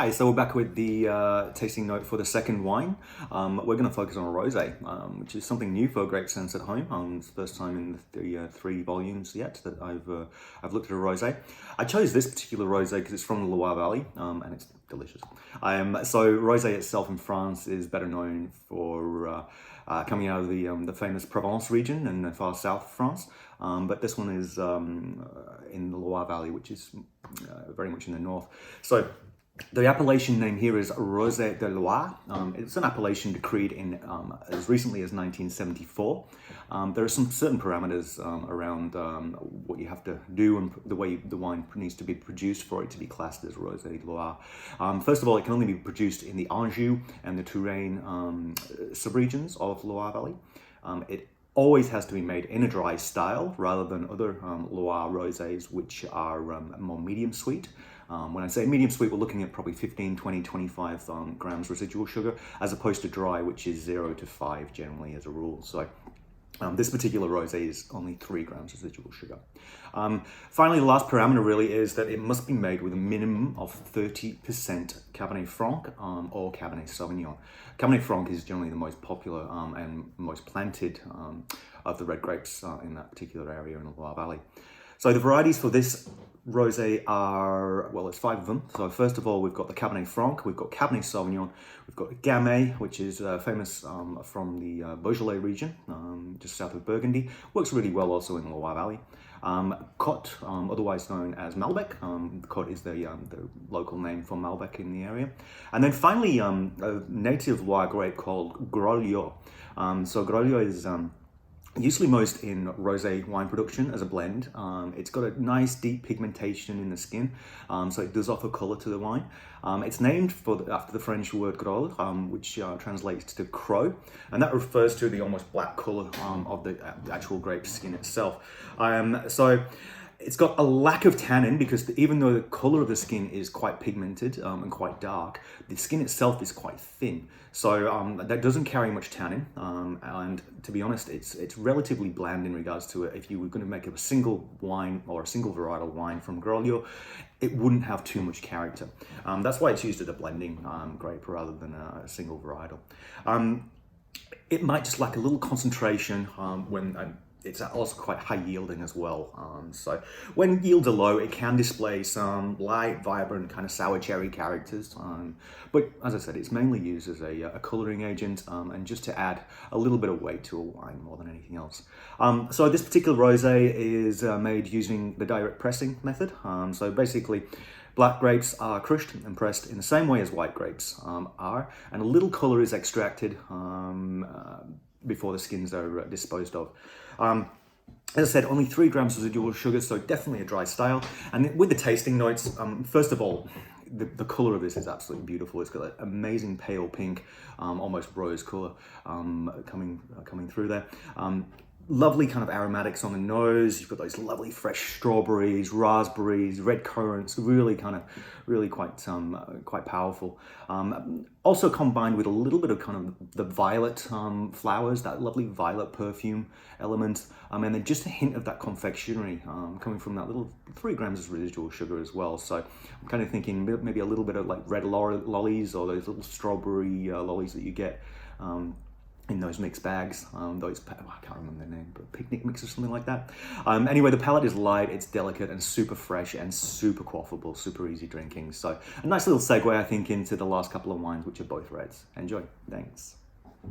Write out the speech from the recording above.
Hi, so we're back with the tasting note for the second wine. We're going to focus on a rosé, which is something new for Grape Sense at home. It's the first time in the 3 volumes yet that I've looked at a rosé. I chose this particular rosé because it's from the Loire Valley, and it's delicious. So rosé itself in France is better known for coming out of the famous Provence region in the far south of France. But this one is in the Loire Valley, which is very much in the north. So the appellation name here is Rosé de Loire. It's an appellation decreed in as recently as 1974. There are some certain parameters around what you have to do and the way the wine needs to be produced for it to be classed as Rosé de Loire. First of all, it can only be produced in the Anjou and the Touraine subregions of Loire Valley. It always has to be made in a dry style rather than other Loire rosés, which are more medium sweet. When I say medium sweet, we're looking at probably 15, 20, 25 grams residual sugar, as opposed to dry, which is 0 to 5 generally as a rule. So this particular rosé is only 3 grams residual sugar. Finally, the last parameter really is that it must be made with a minimum of 30% Cabernet Franc or Cabernet Sauvignon. Cabernet Franc is generally the most popular and most planted of the red grapes in that particular area in the Loire Valley. So the varieties for this rosé are, well, there's 5 of them. So first of all, we've got the Cabernet Franc, we've got Cabernet Sauvignon, we've got Gamay, which is famous from the Beaujolais region, just south of Burgundy. Works really well also in the Loire Valley. Cote, otherwise known as Malbec. Cote is the local name for Malbec in the area. And then finally, a native Loire grape called Groliot. So Groliot is usually most in rosé wine production as a blend. It's got a nice deep pigmentation in the skin, so it does offer color to the wine. It's named after the French word grol, which translates to crow, and that refers to the almost black color of the actual grape skin itself. So it's got a lack of tannin because even though the color of the skin is quite pigmented and quite dark, the skin itself is quite thin. So that doesn't carry much tannin, and to be honest, it's relatively bland in regards to it. If you were going to make a single wine or a single varietal wine from Groliot, it wouldn't have too much character. That's why it's used as a blending grape rather than a single varietal. It might just lack a little concentration when it's also quite high yielding as well. So when yields are low, it can display some light, vibrant, kind of sour cherry characters. But as I said, it's mainly used as a coloring agent and just to add a little bit of weight to a wine more than anything else. So this particular rosé is made using the direct pressing method. So basically, black grapes are crushed and pressed in the same way as white grapes are, and a little color is extracted before the skins are disposed of. As I said, only 3 grams residual sugar, so definitely a dry style. And with the tasting notes, first of all, the color of this is absolutely beautiful. It's got an amazing pale pink, almost rose color coming through there. Lovely kind of aromatics on the nose. You've got those lovely fresh strawberries, raspberries, red currants, really quite powerful. Also combined with a little bit of kind of the violet flowers, that lovely violet perfume element, and then just a hint of that confectionery coming from that little 3 grams of residual sugar as well. So I'm kind of thinking maybe a little bit of like red lollies or those little strawberry lollies that you get in those mixed bags, I can't remember their name, but picnic mix or something like that. Anyway, the palate is light, it's delicate and super fresh and super quaffable, super easy drinking. So a nice little segue, I think, into the last couple of wines, which are both reds. Enjoy. Thanks.